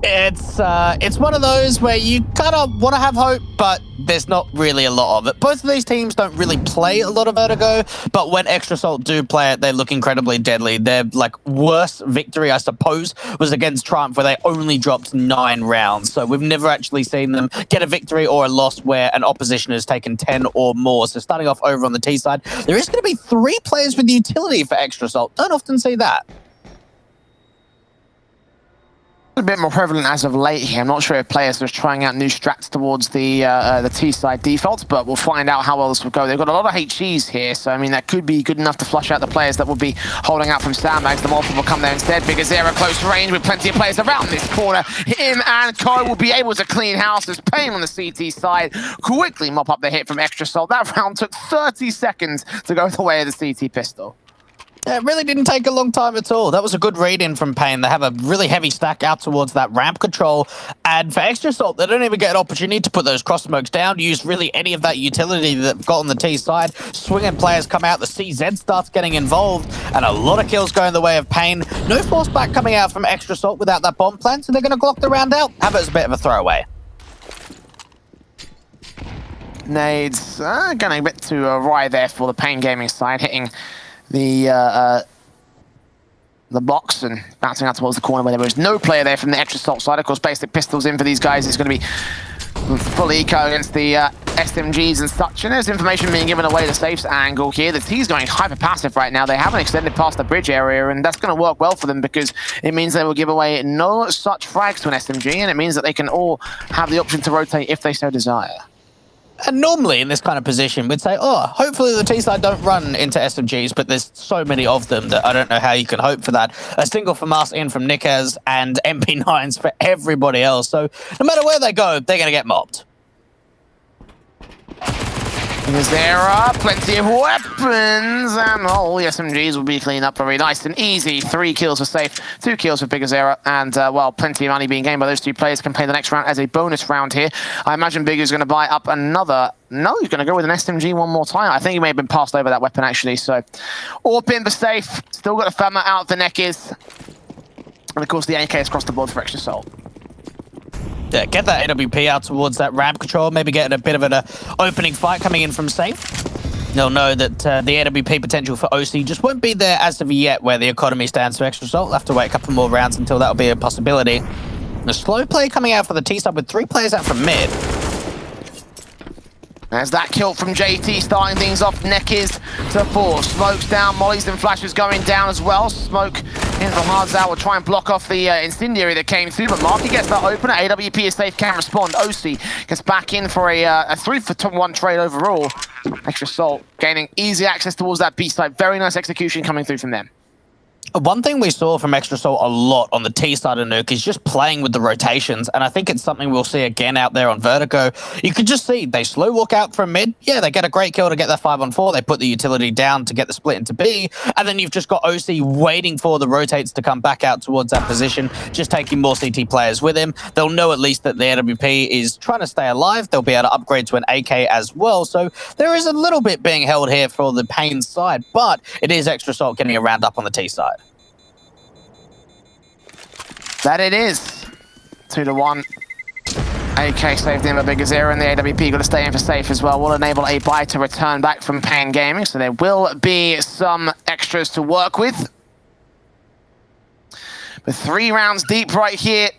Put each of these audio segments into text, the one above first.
It's one of those where you kind of want to have hope, but there's not really a lot of it. Both of these teams don't really play a lot of Vertigo, but when Extra Salt do play it, they look incredibly deadly. Their worst victory, I suppose, was against Triumph, where they only dropped 9 rounds. So we've never actually seen them get a victory or a loss where an opposition has taken 10 or more. So starting off over on the T side, there is going to be 3 players with utility for Extra Salt. Don't often see that. A bit more prevalent as of late here. I'm not sure if players are trying out new strats towards the T-side defaults, but we'll find out how well this will go. They've got a lot of HEs here, so I mean that could be good enough to flush out the players that will be holding out from sandbags. The multiple will come there instead. Bigger Zero close range with plenty of players around this corner. Him and Co will be able to clean house as paiN on the CT side quickly mop up the hit from Extra Salt. That round took 30 seconds to go the way of the CT pistol. It really didn't take a long time at all. That was a good read-in from paiN. They have a really heavy stack out towards that ramp control. And for Extra Salt, they don't even get an opportunity to put those cross smokes down, use really any of that utility that they've got on the T side. Swinging players come out, the CZ starts getting involved, and a lot of kills going the way of paiN. No force back coming out from Extra Salt without that bomb plant, so they're going to Glock the round out. Have it as a bit of a throwaway. Nades going a bit too awry there for the paiN Gaming side, hitting the box and bouncing out towards the corner where there was no player there from the Extra Salt side. Of course, basic pistols in for these guys is going to be full eco against the SMGs and such. And there's information being given away the safes angle here. The T's going hyper passive right now. They haven't extended past the bridge area, and that's going to work well for them because it means they will give away no such frags to an SMG, and it means that they can all have the option to rotate if they so desire. And normally in this kind of position, we'd say, oh, hopefully the T-side don't run into SMGs, but there's so many of them that I don't know how you can hope for that. A single from us in from Nikaz and MP9s for everybody else. So no matter where they go, they're going to get mobbed. Because there are plenty of weapons, and all the SMGs will be cleaned up very nice and easy. 3 kills for Safe, 2 kills for Bigger Zero, and, well, plenty of money being gained by those 2 players. Can play the next round as a bonus round here. I imagine Bigger's going to buy up another... No, he's going to go with an SMG one more time. I think he may have been passed over that weapon, actually, so... AWP in for Safe, still got a Fama out the neck is. And, of course, the AK is across the board for Extra Salt. Yeah, get that AWP out towards that ramp control, maybe getting a bit of an opening fight coming in from Safe. They'll know that the AWP potential for OC just won't be there as of yet where the economy stands for Extra Salt. They'll have to wait a couple more rounds until that'll be a possibility. A slow play coming out for the T-side with 3 players out from mid. There's that kill from JT starting things off. Neck is to 4. Smoke's down, mollies and flashes going down as well. Smoke in from Hardzal will try and block off the incendiary that came through, but Marky gets that open. AWP is safe, can respond. OC gets back in for a 3-for-1 trade overall. Extra Salt gaining easy access towards that B side. Very nice execution coming through from them. One thing we saw from Extra Salt a lot on the T side of Nuke is just playing with the rotations, and I think it's something we'll see again out there on Vertigo. You could just see they slow walk out from mid. Yeah, they get a great kill to get their 5-on-4. They put the utility down to get the split into B, and then you've just got OC waiting for the rotates to come back out towards that position, just taking more CT players with him. They'll know at least that the AWP is trying to stay alive. They'll be able to upgrade to an AK as well, so there is a little bit being held here for the paiN side, but it is Extra Salt getting a round up on the T side. That it is. 2-1. AK saved in by Bigger Zero, and the AWP got to stay in for Safe as well. Will enable a buy to return back from paiN Gaming, so there will be some extras to work with. But 3 rounds deep right here.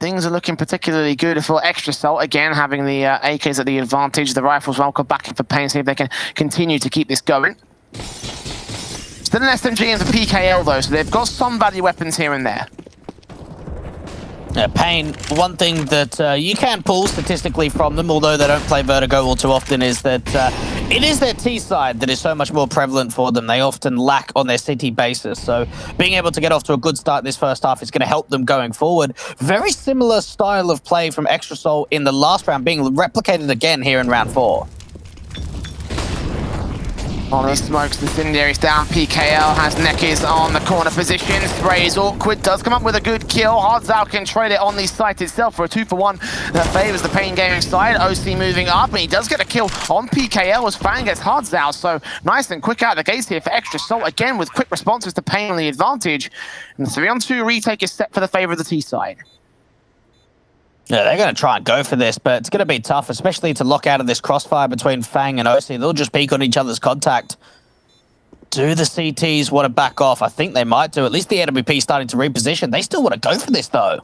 Things are looking particularly good for Extra Salt. Again, having the AKs at the advantage. The rifles welcome back in for paiN, see if they can continue to keep this going. Still an SMG and the PKL though, so they've got some value weapons here and there. Yeah, paiN, one thing that you can pull statistically from them, although they don't play Vertigo all too often, is that it is their T side that is so much more prevalent for them. They often lack on their CT basis, so being able to get off to a good start this first half is going to help them going forward. Very similar style of play from Extra Salt in the last round, being replicated again here in round 4. Molly smokes the incendiaries down. PKL has Neckies on the corner position. Sprays awkward, does come up with a good kill. Hardzal can trade it on the site itself for a 2-for-1 that favors the paiN Gaming side. OC moving up, and he does get a kill on PKL as Fang gets Hardzal. So nice and quick out the gates here for Extra Salt. Again, with quick responses to paiN on the advantage. And the 3-on-2 retake is set for the favor of the T side. Yeah, they're going to try and go for this, but it's going to be tough, especially to lock out of this crossfire between paiN and OC. They'll just peek on each other's contact. Do the CTs want to back off? I think they might do. At least the AWP starting to reposition. They still want to go for this, though.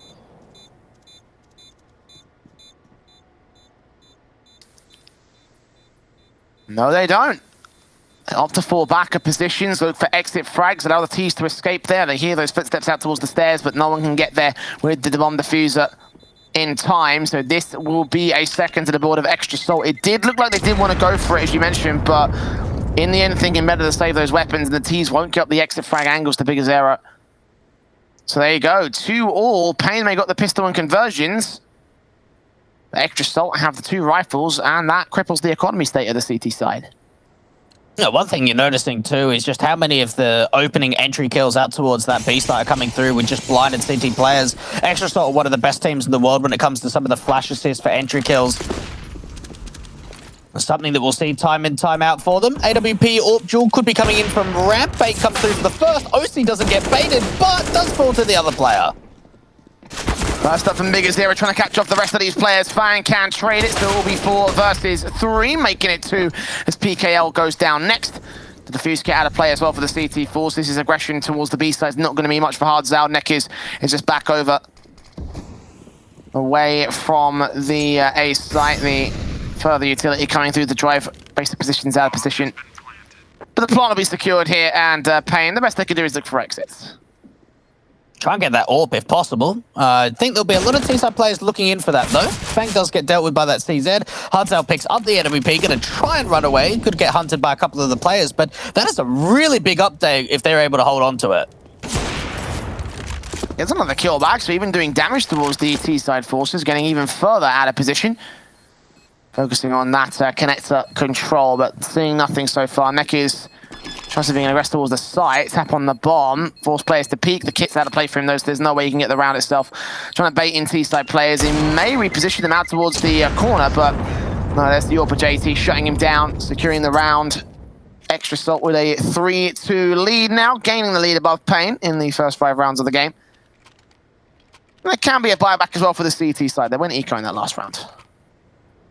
No, they don't. They opt to fall back of positions, look for exit frags, allow the T's to escape there. They hear those footsteps out towards the stairs, but no one can get there with the bomb diffuser in time. So this will be a second to the board of Extra Salt. It did look like they did want to go for it, as you mentioned, but in the end, thinking better to save those weapons, and the T's won't get up the exit frag angles to Bigger's error. So there you go, 2-all. paiN may got the pistol and conversions. The Extra Salt have the 2 rifles, and that cripples the economy state of the CT side. Yeah, one thing you're noticing too is just how many of the opening entry kills out towards that B site are coming through with just blinded CT players. Extra Salt are one of the best teams in the world when it comes to some of the flash assists for entry kills. Something that we'll see time in, time out for them. AWP AWP duel could be coming in from ramp. Bait comes through for the first. OC doesn't get baited, but does fall to the other player. First up from Bigger's here, trying to catch off the rest of these players. paiN can trade it, so it will be 4 versus 3, making it 2 as PKL goes down next. The defuse kit out of play as well for the CT Force. This is aggression towards the B side. Not going to be much for Hardzal. Neck is just back over, away from the A site. The further utility coming through the drive. Basic positions out of position. But the plant will be secured here, and paiN, the best they can do is look for exits. Try and get that AWP if possible. I think there'll be a lot of T-side players looking in for that, though. paiN does get dealt with by that CZ. Hardzal picks up the AWP, going to try and run away. Could get hunted by a couple of the players, but that is a really big update if they're able to hold on to it. It's another kill back, so even doing damage towards the T-side forces, getting even further out of position. Focusing on that connector control, but seeing nothing so far. Neck is tries to be aggressive towards the site, tap on the bomb, force players to peek. The kit's out of play for him, though, so there's no way he can get the round itself. Trying to bait in T-side players. He may reposition them out towards the corner, but no, there's the AWP JT shutting him down, securing the round. Extra Salt with a 3-2 lead now, gaining the lead above paiN in the first 5 rounds of the game. And there can be a buyback as well for the CT side. They went eco in that last round.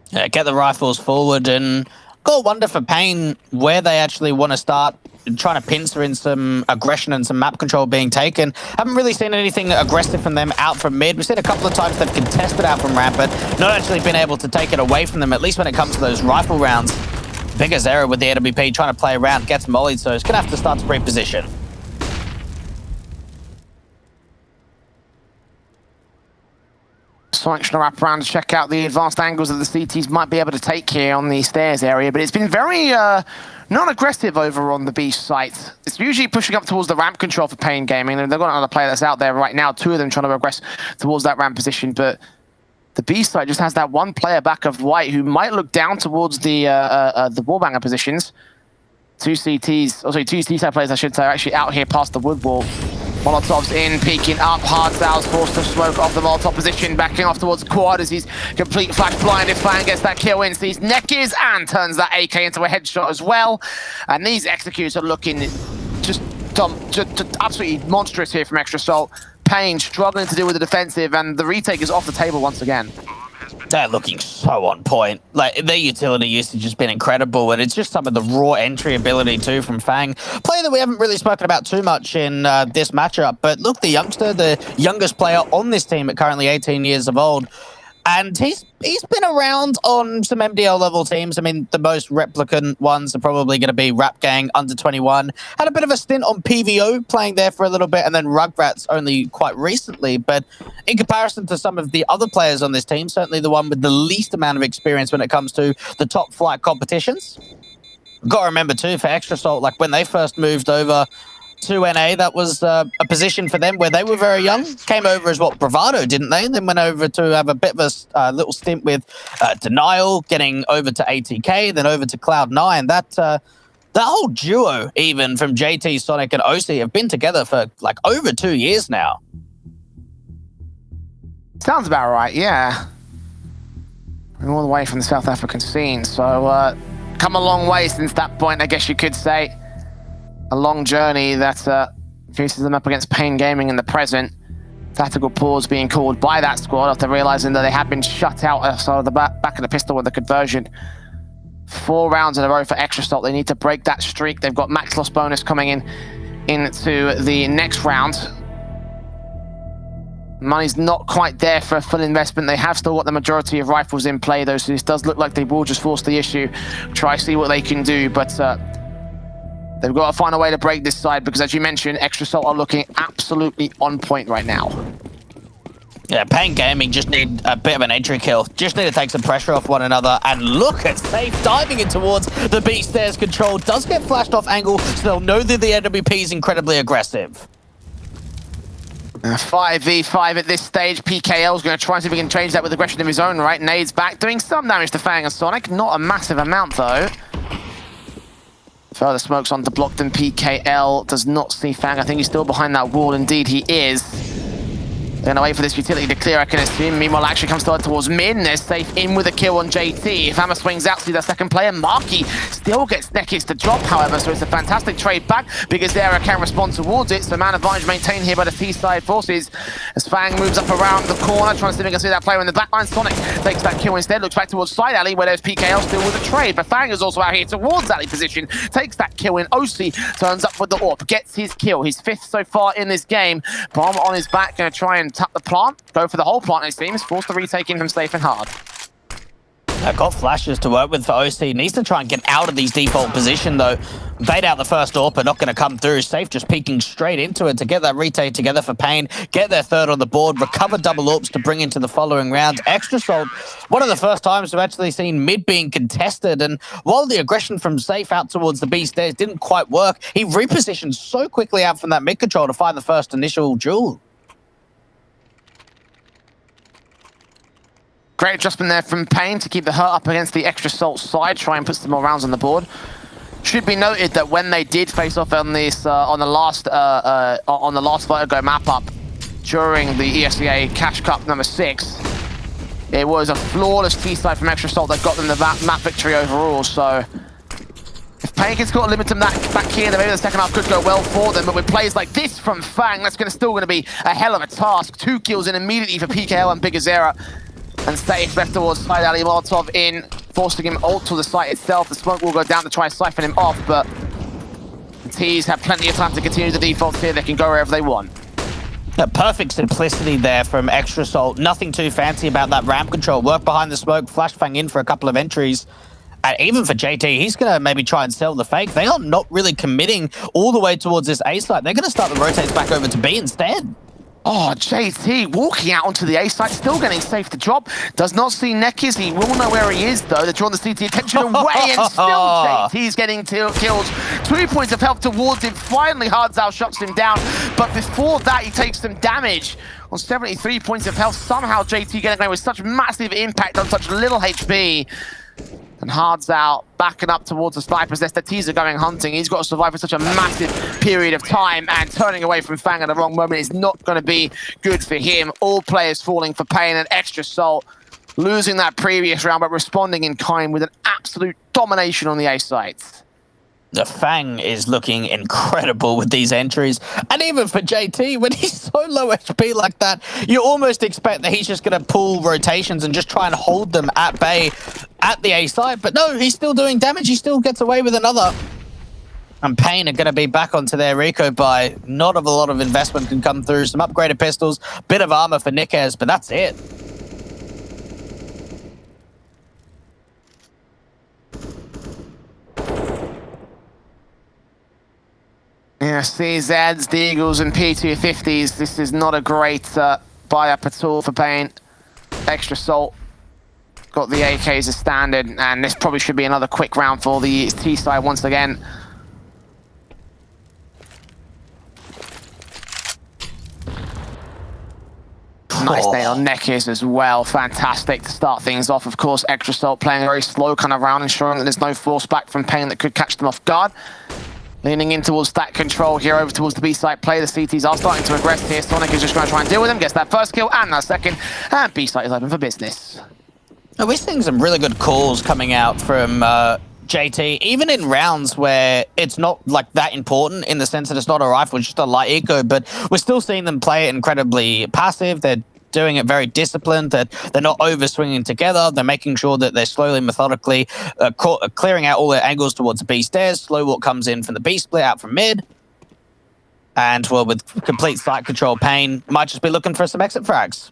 Yeah, get the rifles forward, and gotta wonder for paiN where they actually want to start trying to pincer in some aggression and some map control being taken. Haven't really seen anything aggressive from them out from mid. We've seen a couple of times they've contested out from ramp, but not actually been able to take it away from them, at least when it comes to those rifle rounds. Bigger's error with the AWP trying to play around, gets mollied, so it's going to have to start to reposition. Selection wrap around to check out the advanced angles that the CTs might be able to take here on the stairs area, but it's been very non-aggressive over on the B site. It's usually pushing up towards the ramp control for paiN Gaming, and they've got another player that's out there right now, 2 of them trying to progress towards that ramp position, but the B side just has that one player back of White who might look down towards the wallbanger positions. 2 CTs, oh sorry, 2 C-side players I should say, are actually out here past the wood wall. Molotov's in, peeking up. Hardzal's forced to smoke off the Molotov position, backing off towards quad as he's complete flash blind. If paiN gets that kill in, sees Neckis and turns that AK into a headshot as well. And these executes are looking just absolutely monstrous here from Extra Salt. paiN struggling to deal with the defensive, and the retake is off the table once again. They're looking so on point. Like, their utility usage has been incredible, and it's just some of the raw entry ability too from fang. Player that we haven't really spoken about too much in this matchup, but look, the youngster, the youngest player on this team at currently 18 years of old, and he's been around on some MDL level teams. I mean, the most replicant ones are probably going to be Rap Gang under 21. Had a bit of a stint on PVO, playing there for a little bit, and then Rugrats only quite recently. But in comparison to some of the other players on this team, certainly the one with the least amount of experience when it comes to the top flight competitions. Got to remember too, for Extra Salt, like when they first moved over to NA, that was a position for them where they were very young. Came over as what, Bravado, didn't they? Then went over to have a bit of a little stint with Denial, getting over to ATK, then over to Cloud9. That whole duo, even from JT, Sonic, and OC, have been together for like over 2 years now. Sounds about right, yeah. All the way from the South African scene, so come a long way since that point, I guess you could say. A long journey that faces them up against paiN Gaming in the present. Tactical pause being called by that squad after realizing that they had been shut out of the back of the pistol with the conversion. 4 rounds in a row for Extra Salt. They need to break that streak. They've got max loss bonus coming into the next round. Money's not quite there for a full investment. They have still got the majority of rifles in play, though, so this does look like they will just force the issue, try see what they can do, but they've got to find a way to break this side because, as you mentioned, Extra Salt are looking absolutely on point right now. Yeah, paiN Gaming just need a bit of an entry kill. Just need to take some pressure off one another. And look at Safe diving in towards the B stairs control. Does get flashed off angle, so they'll know that the NWP is incredibly aggressive. 5v5 at this stage. PKL is going to try and see if he can change that with aggression of his own right. Nades back, doing some damage to Fang and Sonic. Not a massive amount, though. Further smokes on to block them. PKL does not see Fang. I think he's still behind that wall. Indeed, he is. They're going to wait for this utility to clear, I can assume. Meanwhile, actually comes towards mid. They're Safe in with a kill on JT. If Hammer swings out, see the second player. Marky still gets Nekis to drop, however, so it's a fantastic trade back because Zera can respond towards it. So man advantage maintained here by the T-side forces as Fang moves up around the corner, trying to see if he can see that player in the backline. Sonic takes that kill instead, looks back towards side alley where there's PKL still with a trade, but Fang is also out here towards alley position, takes that kill in. OC turns up with the AWP, gets his kill, his 5th so far in this game. Bomb on his back, going to try and tap the plant, go for the whole plant, it seems, forced to retake him from Safe and Hard. Got flashes to work with for OC. Needs to try and get out of these default position, though. Bait out the first AWP, but not going to come through. Safe just peeking straight into it to get that retake together for paiN. Get their 3rd on the board. Recover double AWPs to bring into the following round. Extra Salt, one of the first times we've actually seen mid being contested. And while the aggression from Safe out towards the B stairs didn't quite work, he repositioned so quickly out from that mid control to find the first initial duel. Great adjustment there from paiN to keep the hurt up against the Extra Salt side, try and put some more rounds on the board. Should be noted that when they did face off on this on the last Vertigo map up during the ESEA Cash Cup number 6, it was a flawless T-side from Extra Salt that got them the map victory overall. So if paiN gets got to limit them back here, then maybe the second half could go well for them. But with plays like this from Fang, that's still going to be a hell of a task. 2 kills in immediately for PKL and Bigazera. And Safe left towards side alley. Molotov in, forcing him ult to the site itself. The smoke will go down to try and siphon him off, but the T's have plenty of time to continue the defaults here. They can go wherever they want. A perfect simplicity there from Extra Salt. Nothing too fancy about that ramp control. Work behind the smoke, flash Fang in for a couple of entries. And even for JT, he's going to maybe try and sell the fake. They are not really committing all the way towards this A site. They're going to start the rotates back over to B instead. Oh, JT walking out onto the A site, still getting Safe to drop. Does not see Nekis. He will know where he is, though. They're drawing the CT attention away, and still JT's getting kills. 2 points of health towards him. Finally, Hardzao shuts him down. But before that, he takes some damage. On 73 points of health, somehow JT getting away with such massive impact on such little HP. And Hardzao backing up towards the snipers. Their T's are going hunting. He's got to survive for such a massive period of time, and turning away from Fang at the wrong moment is not going to be good for him. All players falling for paiN and Extra Salt, losing that previous round, but responding in kind with an absolute domination on the A sites. The Fang is looking incredible with these entries. And even for JT, when he's so low HP like that, you almost expect that he's just going to pull rotations and just try and hold them at bay at the A side. But no, he's still doing damage. He still gets away with another. And paiN are going to be back onto their Rico buy. Not of a lot of investment can come through. Some upgraded pistols, bit of armor for Nikes, but that's it. Yeah, CZs, the Eagles, and P250s. This is not a great buy-up at all for paiN. Extra Salt got the AKs as standard, and this probably should be another quick round for the T side once again. Nice nade on Nekis as well. Fantastic to start things off. Of course, Extra Salt playing a very slow kind of round, ensuring that there's no force back from paiN that could catch them off guard. Leaning in towards stat control here, over towards the B site play. The CTs are starting to aggress here. Sonic is just going to try and deal with them. Gets that first kill and that second. And B site is open for business. We're seeing some really good calls coming out from JT, even in rounds where it's not like that important in the sense that it's not a rifle, it's just a light eco, but we're still seeing them play it incredibly passive. They're doing it very disciplined, that they're not over swinging together. They're making sure that they're slowly, methodically clearing out all their angles towards the B stairs. Slow walk comes in from the B split out from mid. And well, with complete site control, paiN might just be looking for some exit frags.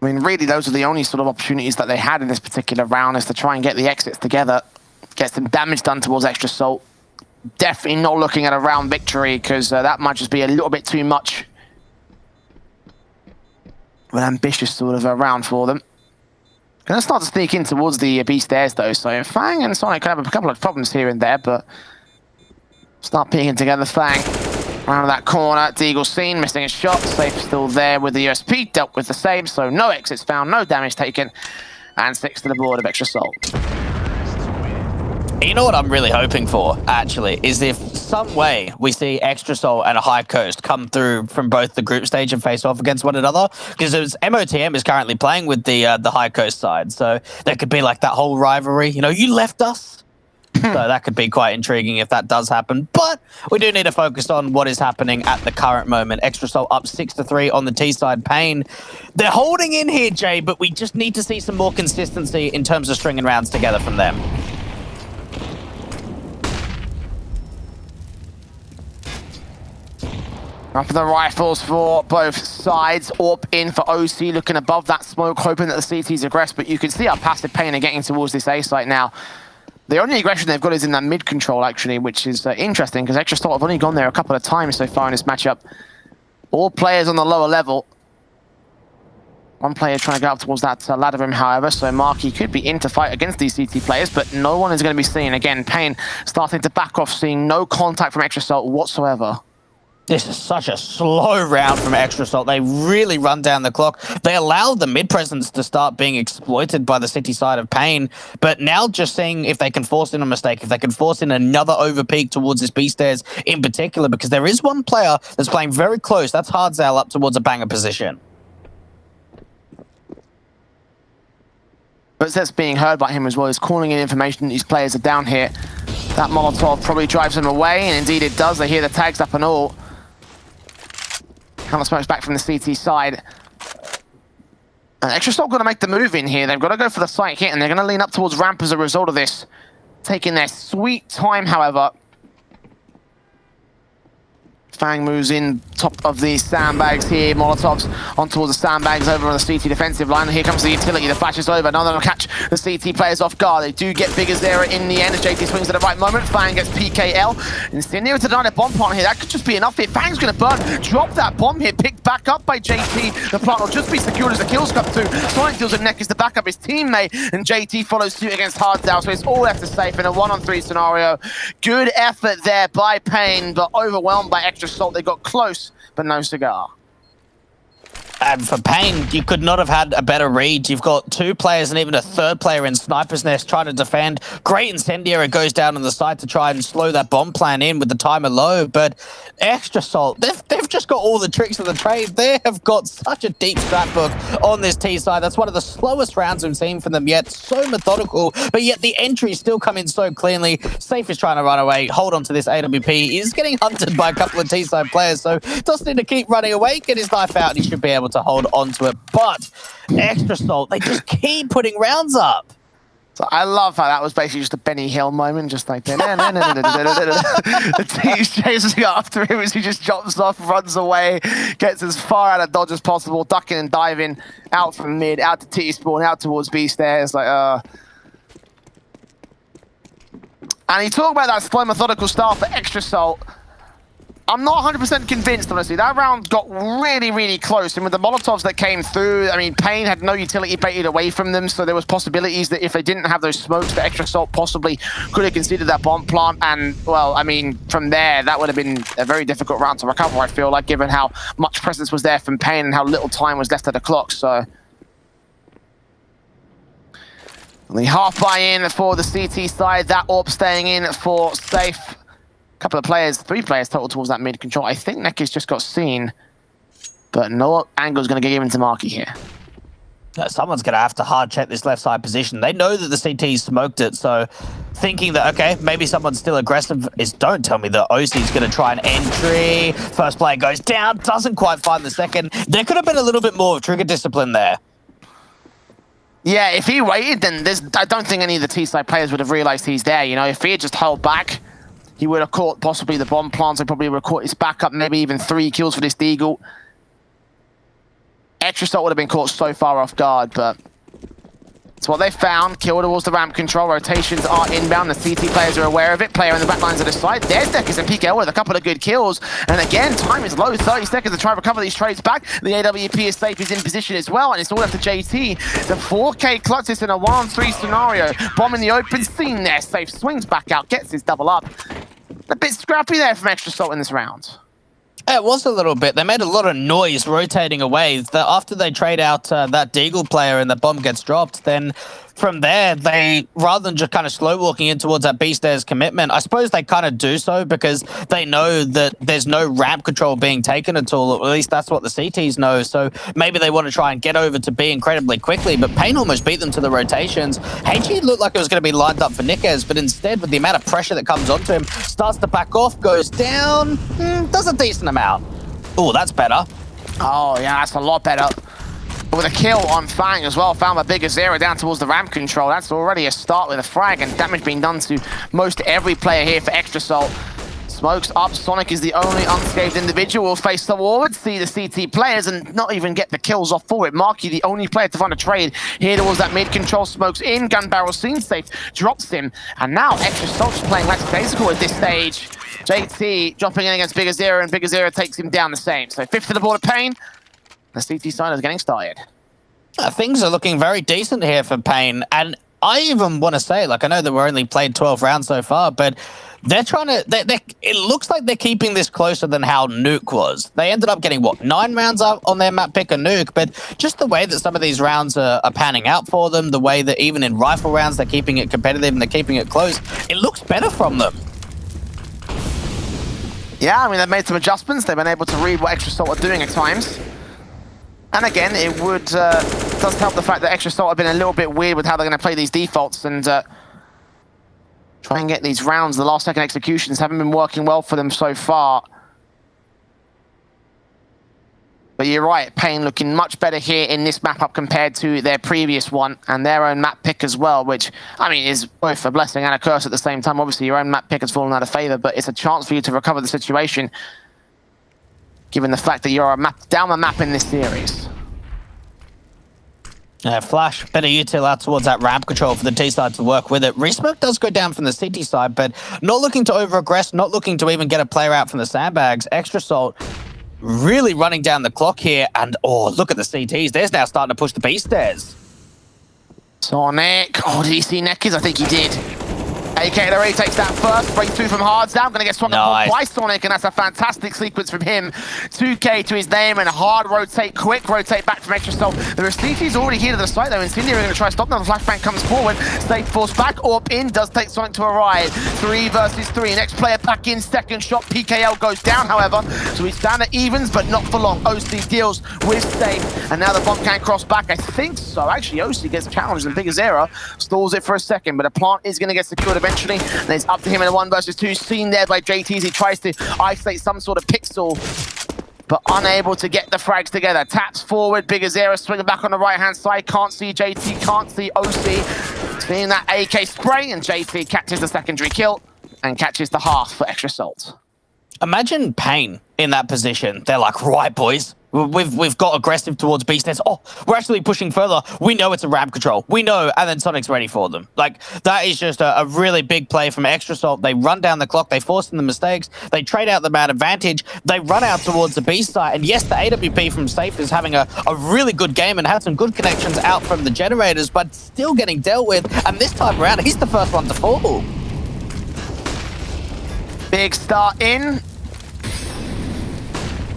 I mean, really, those are the only sort of opportunities that they had in this particular round, is to try and get the exits together, get some damage done towards Extra Salt. Definitely not looking at a round victory, because that might just be a little bit too much of an ambitious sort of a round for them. Gonna start to sneak in towards the B stairs, though, so faiN and Sonic could have a couple of problems here and there, but start peeking together. faiN around that corner, Deagle seen, missing a shot. Safe still there with the USP, dealt with the same, so no exits found, no damage taken, and 6 to the board of Extra Salt. You know what I'm really hoping for, actually, is if some way we see Extra Salt and a High Coast come through from both the group stage and face off against one another, because MOTM is currently playing with the High Coast side, so there could be like that whole rivalry. You know, you left us. So that could be quite intriguing if that does happen. But we do need to focus on what is happening at the current moment. Extra Salt up 6-3 on the T side. paiN, they're holding in here, Jay, but we just need to see some more consistency in terms of stringing rounds together from them. Up for the rifles for both sides. AWP in for OC, looking above that smoke, hoping that the CT's aggress, but you can see how passive paiN are getting towards this A site now. The only aggression they've got is in that mid control, actually, which is interesting, because Extra Salt have only gone there a couple of times so far in this matchup. All players on the lower level. One player trying to go up towards that ladder room, however, so Marky could be in to fight against these CT players, but no one is going to be seen. Again, paiN starting to back off, seeing no contact from Extra Salt whatsoever. This is such a slow round from Extra Salt. They really run down the clock. They allow the mid presence to start being exploited by the city side of paiN, but now just seeing if they can force in a mistake, if they can force in another overpeak towards this B stairs in particular, because there is one player that's playing very close. That's Hardzale up towards a banger position. But that's being heard by him as well. He's calling in information that these players are down here. That Molotov probably drives them away, and indeed it does. They hear the tags up and all. Counter smokes back from the CT side. And Extra Salt going to make the move in here. They've got to go for the site hit, and they're going to lean up towards ramp as a result of this. Taking their sweet time, however. faiN moves in top of the sandbags here. Molotovs on towards the sandbags over on the CT defensive line. And here comes the utility. The flash is over. None of them catch the CT players off guard. They do get bigger there in the end as JT swings at the right moment. faiN gets PKL. Incendio to deny a bomb plant here. That could just be enough here. faiN's going to burn. Drop that bomb here. Picked back up by JT. The plant will just be secured as the kills come through. Sonic deals with Neck as the backup. His teammate and JT follows suit against Hardzale. So it's all left to safe in a 1-on-3 scenario. Good effort there by paiN, but overwhelmed by Extra Salt. They got close, but no cigar. And for paiN, you could not have had a better read. You've got two players and even a third player in Sniper's Nest trying to defend. Great incendiary goes down on the side to try and slow that bomb plan in with the timer low. But Extra Salt, they've just got all the tricks of the trade. They have got such a deep strat book on this T side. That's one of the slowest rounds we've seen from them yet. So methodical, but yet the entries still come in so cleanly. Safe is trying to run away. Hold on to this AWP. He's getting hunted by a couple of T side players, so doesn't need to keep running away. Get his knife out and he should be able to hold onto it. But Extra Salt, they just keep putting rounds up. So I love how that was basically just a Benny Hill moment, just like the team's chasing after him as he just jumps off, runs away, gets as far out of dodge as possible, ducking and diving out from mid, out to T spawn, out towards B stairs. Like, and you talk about that slow, methodical style for Extra Salt. I'm not 100% convinced, honestly. That round got really, really close. And with the Molotovs that came through, I mean, paiN had no utility baited away from them, so there was possibilities that if they didn't have those smokes, the Extra Salt possibly could have considered that bomb plant. And, well, I mean, from there, that would have been a very difficult round to recover, I feel like, given how much presence was there from paiN and how little time was left at the clock, so... Only half buy-in for the CT side. That AWP staying in for Safe. Couple of players, 3 players total towards that mid control. I think Neck has just got seen, but no angle is going to get given to Marky here. Someone's going to have to hard check this left side position. They know that the CT smoked it, so thinking that, okay, maybe someone's still aggressive is don't tell me that OC's going to try an entry. First player goes down, doesn't quite find the second. There could have been a little bit more of trigger discipline there. Yeah, if he waited, then I don't think any of the T-side players would have realized he's there. You know, if he had just held back, he would have caught possibly the bomb plants. He probably would have caught his backup, maybe even 3 kills for this Deagle. Extra Salt would have been caught so far off guard, but it's what they found. Kill towards the ramp control. Rotations are inbound. The CT players are aware of it. Player in the back lines of the side. There's Deckers and PKL with a couple of good kills. And again, time is low. 30 seconds to try and recover these trades back. The AWP is safe. He's in position as well. And it's all up to JT. It's a 4K clutch. This in a 1-on-3 scenario. Bomb in the open. Seen there. Safe. Swings back out. Gets his double up. A bit scrappy there from Extra Salt in this round. It was a little bit. They made a lot of noise rotating away. After they trade out that Deagle player and the bomb gets dropped, then from there, they, rather than just kind of slow walking in towards that B-stairs commitment, I suppose they kind of do so because they know that there's no ramp control being taken at all. At least that's what the CTs know. So maybe they want to try and get over to B incredibly quickly, but paiN almost beat them to the rotations. HG looked like it was going to be lined up for Nickez, but instead, with the amount of pressure that comes onto him, starts to back off, goes down, does a decent amount. Oh, that's better. Oh, yeah, that's a lot better. With a kill on Fang as well, found by Big Azera down towards the ramp control. That's already a start with a frag and damage being done to most every player here for Extra Salt. Smokes up, Sonic is the only unscathed individual. Will face forward, see the CT players and not even get the kills off for it. Marky, the only player to find a trade here towards that mid control. Smokes in, gun barrel scene safe, drops him. And now Extra Salt's playing lackadaisical at this stage. JT dropping in against Big Azera and Big Azera takes him down the same. So 5th to the board of paiN. The CT side is getting started. Things are looking very decent here for paiN, and I even want to say, like, I know that we're only played 12 rounds so far, but they're trying to, it looks like they're keeping this closer than how Nuke was. They ended up getting, what, 9 rounds up on their map pick of Nuke, but just the way that some of these rounds are panning out for them, the way that even in rifle rounds they're keeping it competitive and they're keeping it close, it looks better from them. Yeah, I mean, they've made some adjustments. They've been able to read what Extra Salt are doing at times. And again, it would does help the fact that Extra Salt have been a little bit weird with how they're going to play these defaults and try and get these rounds. The last second executions haven't been working well for them so far. But you're right, paiN looking much better here in this map up compared to their previous one and their own map pick as well, which, I mean, is both a blessing and a curse at the same time. Obviously, your own map pick has fallen out of favor, but it's a chance for you to recover the situation, given the fact that you're down the map in this series. Flash, better util out towards that ramp control for the T side to work with it. Resmoke does go down from the CT side, but not looking to over-aggress, not looking to even get a player out from the sandbags. Extra Salt really running down the clock here, and oh, look at the CTs. They're now starting to push the B stairs. Sonic, oh, did he see Neckers? I think he did. AK already takes that first breakthrough from Hards down. Gonna get swung up by Sonic, and that's a fantastic sequence from him. 2K to his name, and Hard rotate, quick rotate back from Extra Salt. The CT's already here to the site though. Incendiary are gonna try to stop them. The flashbang comes forward. Safe force back, AWP in, does take Sonic to a ride. 3 versus 3. Next player back in, second shot. PKL goes down, however. So he's down at evens, but not for long. OC deals with Safe, and now the bomb can cross back. I think so. Actually, OC gets challenged, and Big Azera stalls it for a second, but a plant is gonna get secured eventually. And it's up to him in a 1 versus 2, seen there by JT as he tries to isolate some sort of pixel, but unable to get the frags together. Taps forward, Big Azera swinging back on the right-hand side. Can't see JT, can't see OC. Seeing that AK spray, and JT catches the secondary kill and catches the half for Extra Salt. Imagine paiN in that position. They're like, right, boys, we've got aggressive towards B stairs. Oh, we're actually pushing further. We know it's a ramp control. We know, and then Sonic's ready for them. Like, that is just a really big play from Extra Salt. They run down the clock. They force in the mistakes. They trade out the man advantage. They run out towards the B side. And yes, the AWP from Safe is having a really good game and had some good connections out from the generators, but still getting dealt with. And this time around, he's the first one to fall. Big start in.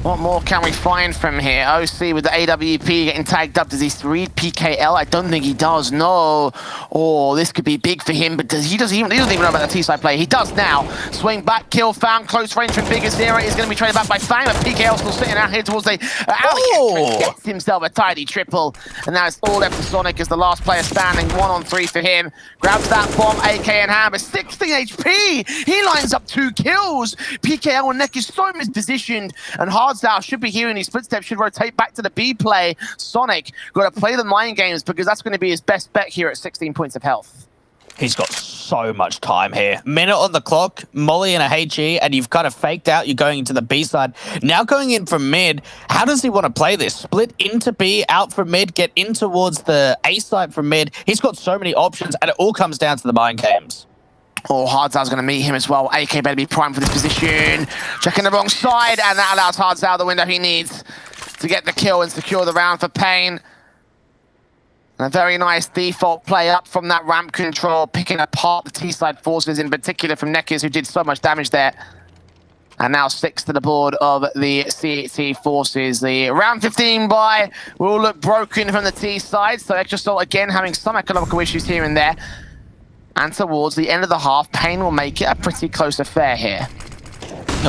What more can we find from here? OC with the AWP getting tagged up. Does he read PKL? I don't think he does. No. Oh, this could be big for him, but he doesn't even know about the T-side play. He does now. Swing back, kill found, close range from biggest era. He's going to be traded back by fang, but PKL still sitting out here towards the alley entrance. Gets himself a tidy triple, and now it's all left to Sonic as the last player standing. 1-on-3 for him. Grabs that bomb, AK in hand, but 16 HP. He lines up 2 kills. PKL and Neck is so mispositioned, and Hardzao should be hearing his footsteps, should rotate back to the B play. Sonic got to play the mind games because that's going to be his best bet here at 16 points of health. He's got so much time here. Minute on the clock, Molly and a HE, and you've kind of faked out. You're going into the B side. Now going in from mid, how does he want to play this? Split into B, out from mid, get in towards the A side from mid. He's got so many options, and it all comes down to the mind games. Oh, Hardzao's going to meet him as well. AK better be primed for this position. Checking the wrong side, and that allows Hardzao the window he needs to get the kill and secure the round for paiN. And a very nice default play up from that ramp control, picking apart the T-side forces, in particular from Neckers, who did so much damage there. And now 6 to the board of the CT forces. The round 15 buy will look broken from the T-side, so Extrasol again having some economical issues here and there. And towards the end of the half, paiN will make it a pretty close affair here.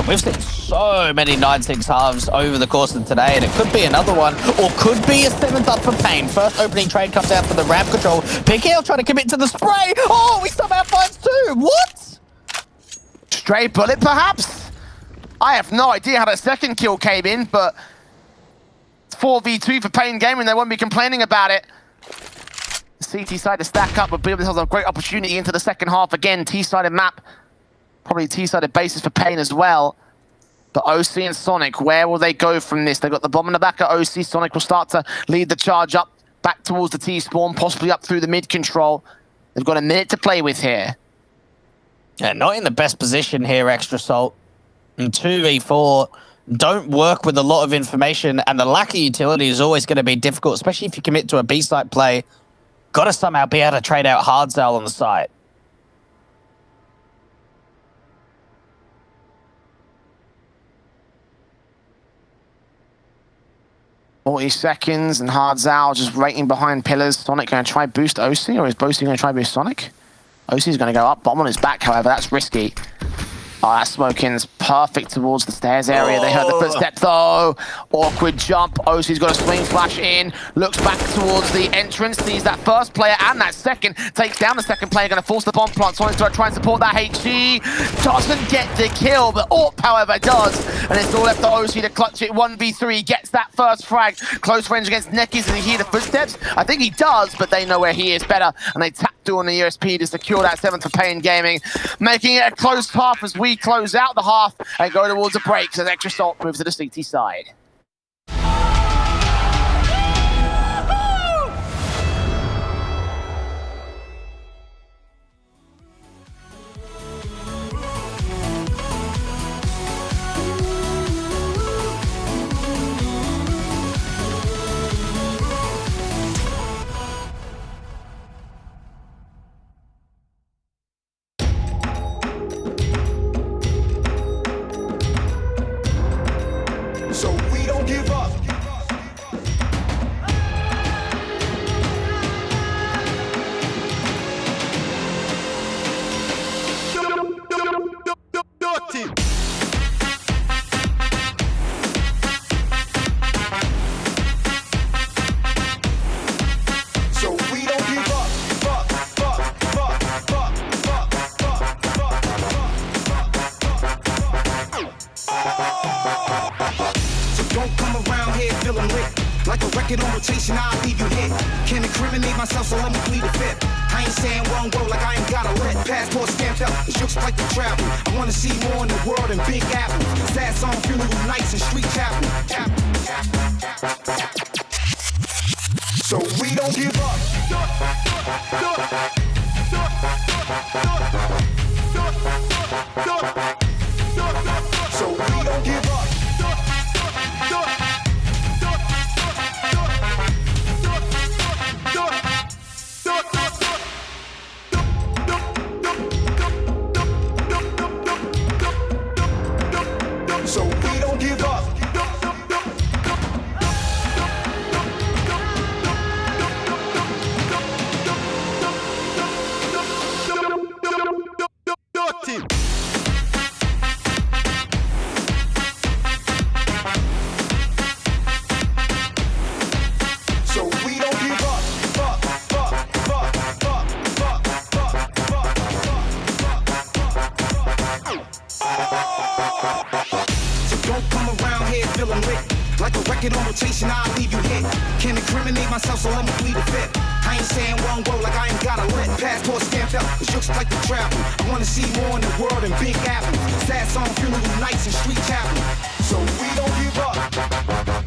We've seen so many 9-6 halves over the course of today, and it could be another one, or could be a 7th up for paiN. First opening trade comes out for the ramp control. PKL trying to commit to the spray. Oh, we somehow finds 2. What? Stray bullet, perhaps? I have no idea how the second kill came in, but it's 4v2 for paiN Gaming. They won't be complaining about it. The CT side to stack up, but build themselves a great opportunity into the second half. Again, T-sided map, probably T-sided basis for paiN as well. But OC and Sonic, where will they go from this? They've got the bomb in the back at OC. Sonic will start to lead the charge up, back towards the T-spawn, possibly up through the mid control. They've got a minute to play with here. Yeah, not in the best position here, Extrasol. And 2v4 don't work with a lot of information, and the lack of utility is always going to be difficult, especially if you commit to a B-side play. Got to somehow be able to trade out Hardzao on the side. "40 seconds, and Hardzao just waiting behind pillars. Sonic going to try boost OC, or is OC going to try boost Sonic? OC's going to go up. Bomb on his back, however, that's risky. Oh, that smoke-in's perfect towards the stairs area. They heard the footstep, though. Awkward jump. OC's got a swing flash in. Looks back towards the entrance. Sees that first player and that second. Takes down the second player. Going to force the bomb plant. Sonic's going to try and support that HG. Doesn't get the kill, but AWP, however, does. And it's all left to OC to clutch it. 1v3. Gets that first frag. Close range against Neckys. Does he hear the footsteps? I think he does, but they know where he is better. And they tap through on the USP to secure that 7th for paiN Gaming. Making it a close half as we close out the half and go towards a break as Extrasol moves to the CT side. So we don't give up. So we don't give up. Don't come around here feeling lit. Like a record on rotation, I'll leave you hit. Can't incriminate myself, so let me plead the fifth. I ain't saying one word like I ain't got a lit. Passport stamped out, it looks like the travel. I wanna see more in the world than Big Apple. Sad song, funeral nights and street chapel. So we don't give up. So we don't give up. So we don't give up. record on rotation, I'll leave you hit. Can't incriminate myself, so let me plead the fifth. I ain't saying one word like I ain't got a lit. Passport stamped out, it looks like the travel. I wanna see more in the world than Big Apple. Sad song, funeral nights and street chapel. So we don't give up.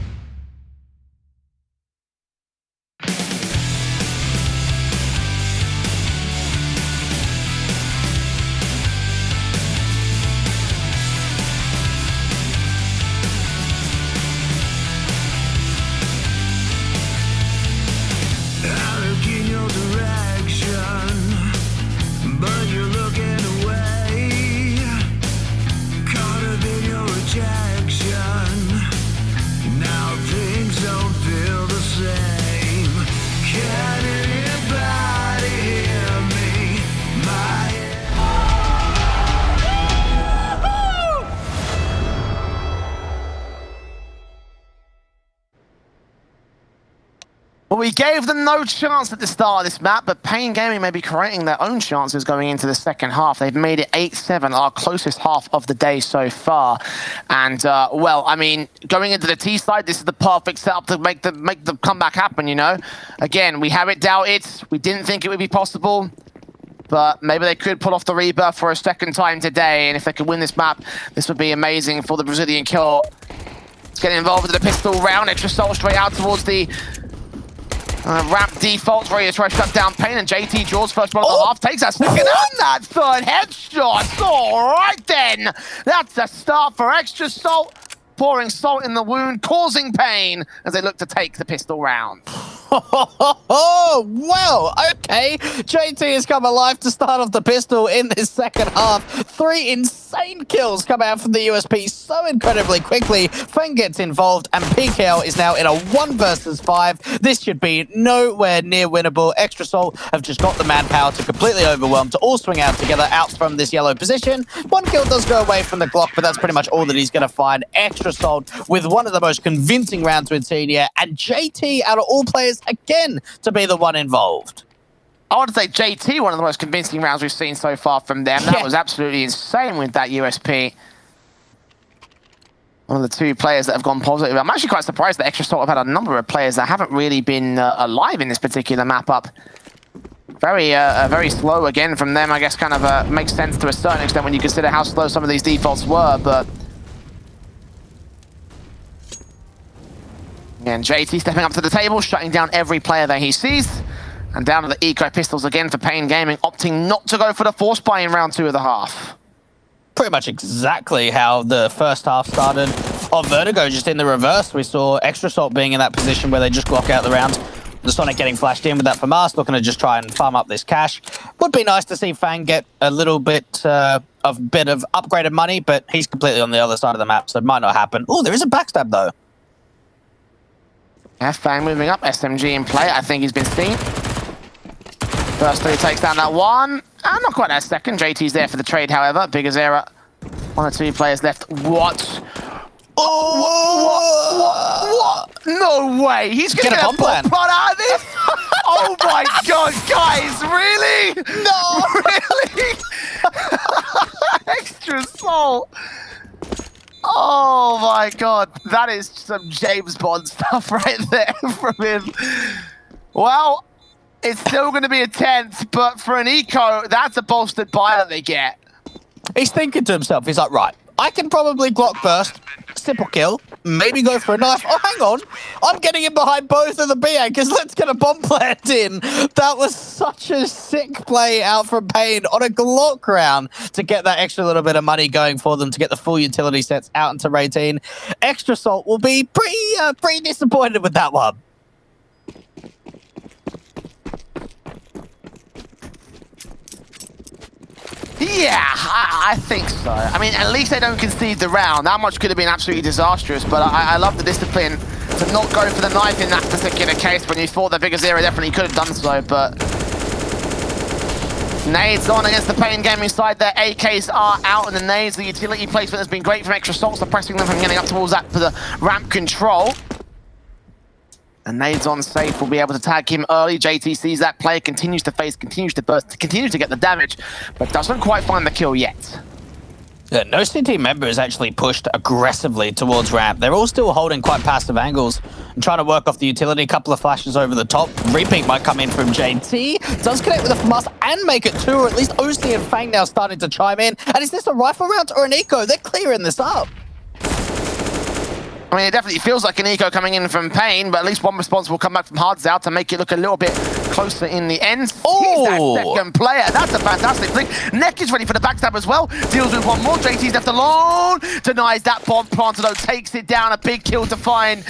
Well, we gave them no chance at the start of this map, but paiN Gaming may be creating their own chances going into the second half. They've made it 8-7, our closest half of the day so far. And, well, I mean, going into the T side, this is the perfect setup to make the comeback happen, you know? Again, we have it doubted. We didn't think it would be possible. But maybe they could pull off the rebirth for a second time today. And if they could win this map, this would be amazing for the Brazilian kill. Let's get involved in the pistol round. Extra Soul straight out towards the ramp defaults, ready to try to shut down paiN, and JT draws first one of the half, takes that second and that third headshot. All right then, that's a start for Extra Salt, pouring salt in the wound, causing pain as they look to take the pistol round. Oh, well, okay. JT has come alive to start off the pistol in this second half. 3 insane kills come out from the USP so incredibly quickly. paiN gets involved, and PKL is now in a 1 versus 5. This should be nowhere near winnable. Extra Salt have just got the manpower to completely overwhelm, to all swing out together, out from this yellow position. 1 kill does go away from the Glock, but that's pretty much all that he's going to find. Extra Salt with one of the most convincing rounds we've seen here, and JT, out of all players, again, to be the one involved. I want to say JT, one of the most convincing rounds we've seen so far from them. That was absolutely insane with that USP. One of the 2 players that have gone positive. I'm actually quite surprised that Extra Salt have had a number of players that haven't really been alive in this particular map up. Very slow again from them. I guess kind of makes sense to a certain extent when you consider how slow some of these defaults were, but and JT stepping up to the table, shutting down every player that he sees. And down to the eco pistols again for paiN Gaming, opting not to go for the force buy in round 2 of the half. Pretty much exactly how the first half started of Vertigo, just in the reverse. We saw Extra Salt being in that position where they just block out the rounds. The Sonic getting flashed in with that FAMAS, looking to just try and farm up this cash. Would be nice to see faiN get a little bit of upgraded money, but he's completely on the other side of the map, so it might not happen. Oh, there is a backstab though. Yeah, faiN moving up, SMG in play. I think he's been seen. First 3 takes down that one. Not quite that second. JT's there for the trade, however. Bigger Zera. 1 or 2 players left. What? Oh, what? No way. He's going to get a bomb plan out of this? Oh my god, guys. Really? No. Really? Extra Salt. Oh my god, that is some James Bond stuff right there from him. Well, it's still going to be a 10th, but for an eco, that's a bolstered buy that they get. He's thinking to himself, he's like, right, I can probably Glock burst, simple kill, maybe go for a knife. Oh, hang on, I'm getting in behind both of the BA because let's get a bomb plant in. That was such a sick play out from paiN on a Glock round to get that extra little bit of money going for them to get the full utility sets out into Rating. Extra Salt will be pretty disappointed with that one. Yeah, I think so. I mean, at least they don't concede the round. That much could have been absolutely disastrous, but I love the discipline to not go for the knife in that particular case when you thought the Bigger Zero definitely could have done so, but nades on against the paiN Gaming side. Their AKs are out, and the nades, the utility placement has been great from Extra Salt, suppressing them from getting up towards that for the ramp control. And nades on safe will be able to tag him early. JT sees that play, continues to face, continues to burst, continues to get the damage, but doesn't quite find the kill yet. Yeah, no CT member is actually pushed aggressively towards ramp. They're all still holding quite passive angles and trying to work off the utility. A couple of flashes over the top. Repeat might come in from JT. Does connect with a FAMAS and make it two, or at least OC and Fang now starting to chime in. And is this a rifle round or an eco? They're clearing this up. I mean, it definitely feels like an eco coming in from paiN, but at least one response will come back from Hardzao to make it look a little bit closer in the end. Oh! He's that second player. That's a fantastic thing. Neck is ready for the backstab as well. Deals with one more. JT's left alone. Denies that bomb. Planter, though, takes it down. A big kill to find.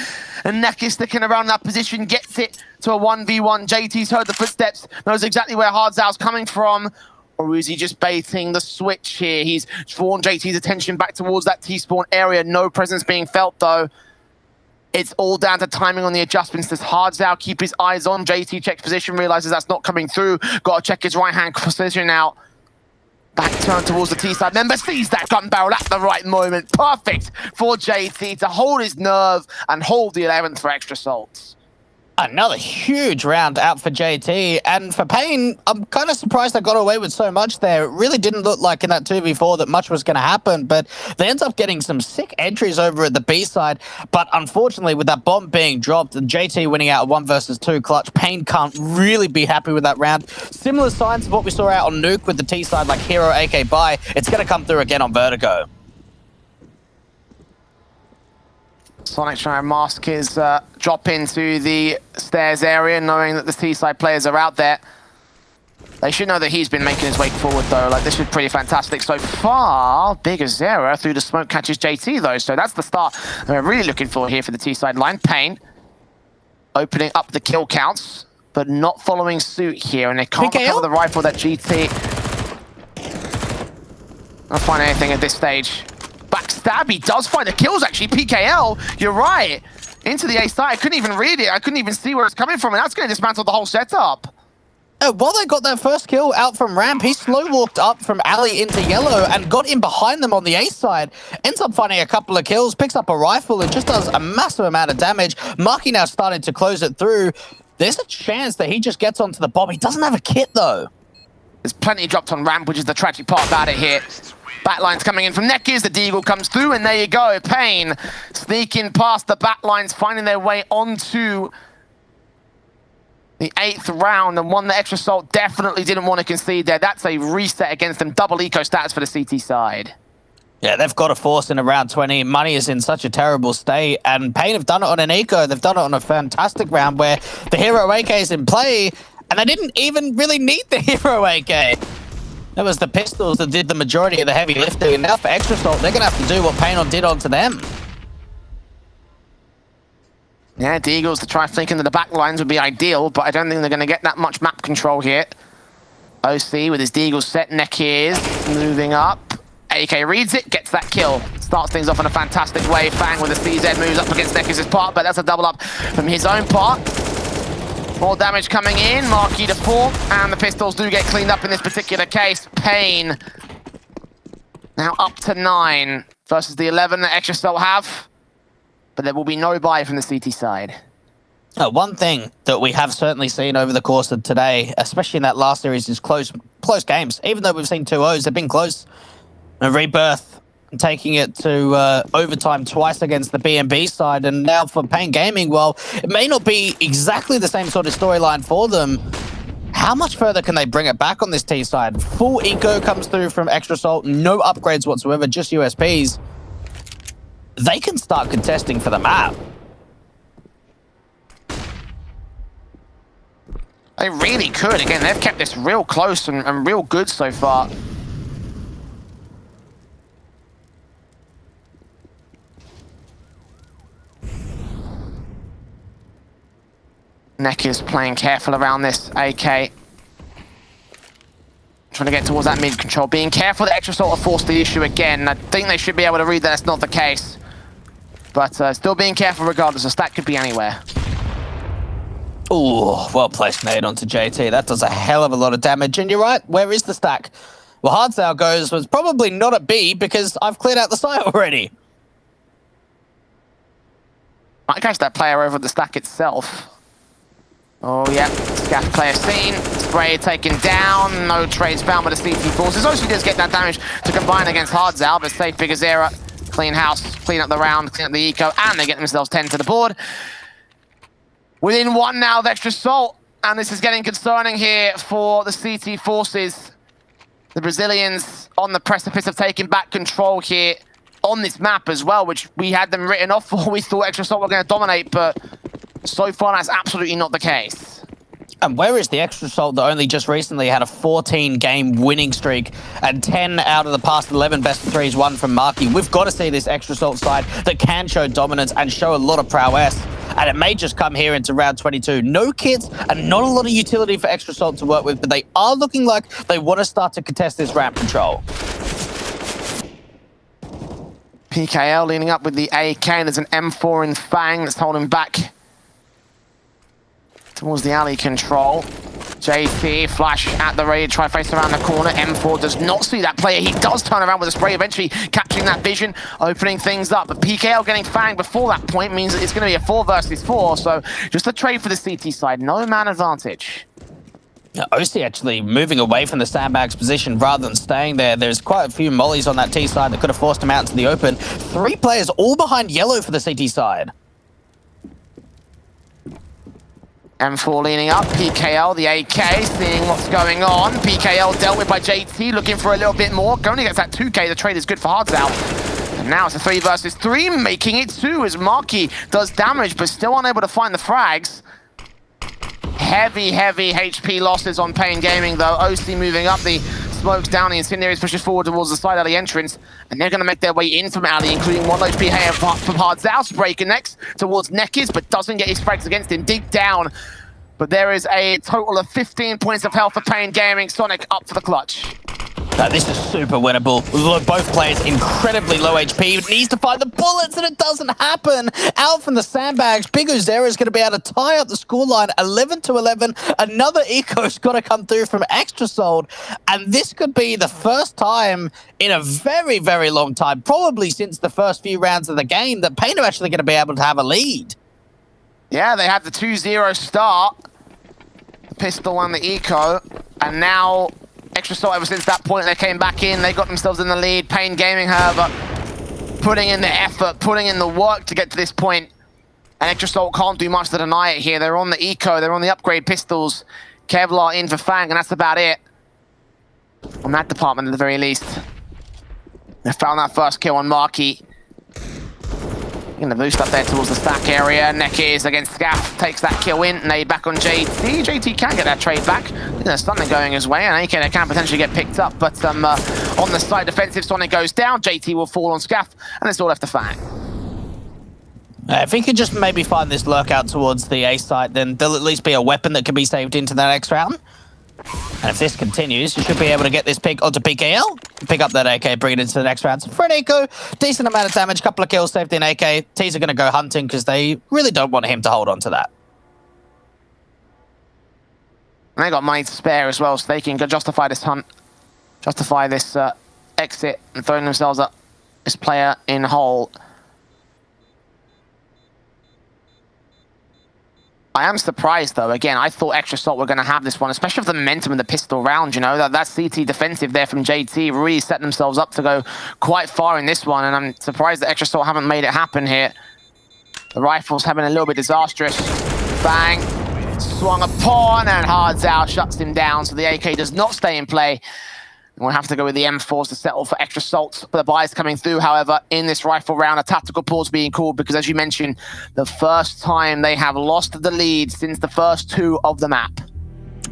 And Neck is sticking around that position. Gets it to a 1v1. JT's heard the footsteps. Knows exactly where Hardzao's coming from. Or is he just baiting the switch here? He's drawn JT's attention back towards that T-spawn area. No presence being felt, though. It's all down to timing on the adjustments. Does Hardzao keep his eyes on? JT checks position, realizes that's not coming through. Got to check his right-hand position out. Back turn towards the T-side. Member sees that gun barrel at the right moment. Perfect for JT to hold his nerve and hold the 11th for extra salts. Another huge round out for JT, and for paiN, I'm kind of surprised they got away with so much there. It really didn't look like in that 2v4 that much was going to happen, but they end up getting some sick entries over at the B side. But unfortunately, with that bomb being dropped and JT winning out a 1 versus 2 clutch, paiN can't really be happy with that round. Similar signs of what we saw out on Nuke with the T side, like Hero, AK, Buy. It's going to come through again on Vertigo. Sonic trying to mask his drop into the stairs area, knowing that the T-side players are out there. They should know that he's been making his way forward, though. Like, this is pretty fantastic so far. Big Azera through the smoke catches JT, though. So that's the start we're really looking for here for the T-side line. paiN opening up the kill counts, but not following suit here. And they can't recover the rifle that GT... I'll find anything at this stage. Backstab, he does find the kills, actually. PKL, you're right. Into the A side, I couldn't even read it. I couldn't even see where it's coming from, and that's going to dismantle the whole setup. While they got that first kill out from ramp, he slow-walked up from alley into yellow and got in behind them on the A side. Ends up finding a couple of kills, picks up a rifle, and just does a massive amount of damage. Marky now starting to close it through. There's a chance that he just gets onto the bomb. He doesn't have a kit, though. There's plenty dropped on ramp, which is the tragic part about it here. Backline's coming in from Neckers, the Deagle comes through, and there you go. paiN sneaking past the backlines, finding their way onto the 8th round, and one that Extra Salt definitely didn't want to concede there. That's a reset against them. Double eco stats for the CT side. Yeah, they've got to force in around 20. Money is in such a terrible state, and paiN have done it on an eco. They've done it on a fantastic round where the Hero AK is in play, and they didn't even really need the Hero AK. It was the pistols that did the majority of the heavy lifting, and now for Extra Salt, they're going to have to do what paiN did onto them. Yeah, the Eagles to try flanking to the back lines would be ideal, but I don't think they're going to get that much map control here. OC with his Deagle set, Neck is moving up. AK reads it, gets that kill. Starts things off in a fantastic way. Fang with the CZ moves up against Neck's part, but that's a double up from his own part. More damage coming in, Marquis to 4, and the pistols do get cleaned up in this particular case. paiN now up to 9 versus the 11 that Extra Salt have, but there will be no buy from the CT side. One thing that we have certainly seen over the course of today, especially in that last series, is close games. Even though we've seen 2-0s, they've been close. And Rebirth taking it to overtime twice against the B&B side, and now for paiN Gaming, well, it may not be exactly the same sort of storyline for them. How much further can they bring it back on this T side? Full eco comes through from Extra Salt, no upgrades whatsoever, just USPs. They can start contesting for the map. They really could. Again, they've kept this real close and real good so far. Neck is playing careful around this AK. Trying to get towards that mid control. Being careful that Extra Salt have forced the issue again. I think they should be able to read that that's not the case. But still being careful regardless. The stack could be anywhere. Ooh, well placed nade onto JT. That does a hell of a lot of damage. And you're right, where is the stack? Well, Hardzao goes was probably not at B because I've cleared out the site already. Might catch that player over at the stack itself. Oh yeah, scaff player seen. spray taken down. No trades found by the CT forces. OC does get that damage to combine against Hardzal, but safe Big Azera. Clean house, clean up the round, clean up the eco, and they get themselves 10 to the board. Within 1 now of Extra Salt, and this is getting concerning here for the CT forces. The Brazilians on the precipice of taking back control here on this map as well, which we had them written off for. We thought Extra Salt were going to dominate, but so far that's absolutely not the case. And where is the Extra Salt that only just recently had a 14-game winning streak and 10 out of the past 11 best-of-3s won from Marky? We've got to see this Extra Salt side that can show dominance and show a lot of prowess. And it may just come here into round 22. No kits and not a lot of utility for Extra Salt to work with, but they are looking like they want to start to contest this ramp control. PKL leaning up with the AK, and there's an M4 in Fang that's holding back towards the alley control. JT, flash at the ready, try face around the corner. M4 does not see that player. He does turn around with a spray, eventually capturing that vision, opening things up. But PKL getting fanged before that point means that it's going to be a 4 versus 4. So just a trade for the CT side. No man advantage. OC actually moving away from the sandbags position rather than staying there. There's quite a few mollies on that T side that could have forced him out into the open. 3 players all behind yellow for the CT side. M4 leaning up, PKL, the AK, seeing what's going on. PKL dealt with by JT, looking for a little bit more. Going against that 2K, the trade is good for Hardzal. And now it's a 3 versus 3, making it 2 as Marky does damage, but still unable to find the frags. Heavy HP losses on paiN Gaming, though. OC moving up, the smokes down, the Incendiaries pushes forward towards the side alley entrance, and they're going to make their way in from alley, including 1 HP here from Hardzal. Spray connects towards Nekiz, but doesn't get his frags against him. Deep down, but there is a total of 15 points of health for paiN Gaming. Sonic up for the clutch. This is super winnable. Both players incredibly low HP. It needs to find the bullets, and it doesn't happen. Out from the sandbags, Big Uzera is going to be able to tie up the scoreline 11-11. Another eco's got to come through from Extra Salt, and this could be the first time in a very, very long time, probably since the first few rounds of the game, that paiN are actually going to be able to have a lead. Yeah, they had the 2-0 start. The pistol and the eco, and now Extra Salt, ever since that point they came back in, they got themselves in the lead. paiN Gaming, however, putting in the effort, putting in the work to get to this point. And Extra Salt can't do much to deny it here. They're on the eco, they're on the upgrade pistols. Kevlar in for Fang, and that's about it. On that department, at the very least. They found that first kill on Marky. Going to boost up there towards the stack area. Nekiz against Scaff takes that kill in. Nade back on JT. JT can get that trade back. There's something going his way, and AK can potentially get picked up. But on the side defensive, Sonic goes down. JT will fall on Scaff, and it's all left to Fang. If he could just maybe find this lurkout towards the A site, then there'll at least be a weapon that can be saved into the next round. And if this continues, you should be able to get this pick onto PKL, pick up that AK, bring it into the next round. So for an eco, decent amount of damage, couple of kills saved in AK. T's are going to go hunting because they really don't want him to hold on to that. And they got money to spare as well, so they can justify this hunt, justify this exit, and throwing themselves up this player in hole. I am surprised, though. Again, I thought Extra Salt were going to have this one, especially with the momentum in the pistol round, you know. That CT defensive there from JT really set themselves up to go quite far in this one, and I'm surprised that Extra Salt haven't made it happen here. The rifle's having a little bit disastrous. Bang. Swung upon, and Hardzal shuts him down, so the AK does not stay in play. We'll have to go with the M4s to settle for Extra Salt. But the buys coming through, however, in this rifle round, a tactical pause being called because, as you mentioned, the first time they have lost the lead since the first 2 of the map.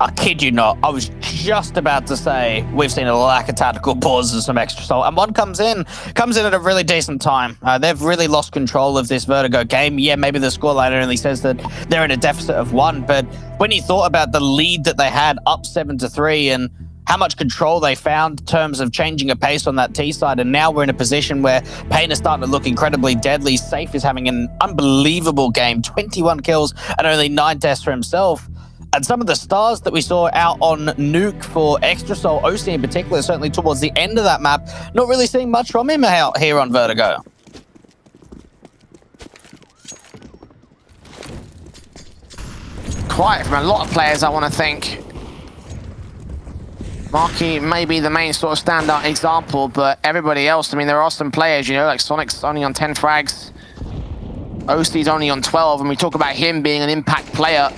I kid you not. I was just about to say we've seen a lack of tactical pauses from Extra Salt, and one comes in at a really decent time. They've really lost control of this Vertigo game. Yeah, maybe the scoreline only says that they're in a deficit of 1, but when you thought about the lead that they had up 7-3 and how much control they found in terms of changing a pace on that T side, and now we're in a position where paiN is starting to look incredibly deadly. Safe is having an unbelievable game, 21 kills and only 9 deaths for himself. And some of the stars that we saw out on Nuke for Extra Salt, OC in particular, certainly towards the end of that map, not really seeing much from him out here on Vertigo. Quiet from a lot of players, I want to think. Marky may be the main sort of standout example, but everybody else, I mean, there are some players, you know, like Sonic's only on 10 frags. OC's only on 12, and we talk about him being an impact player.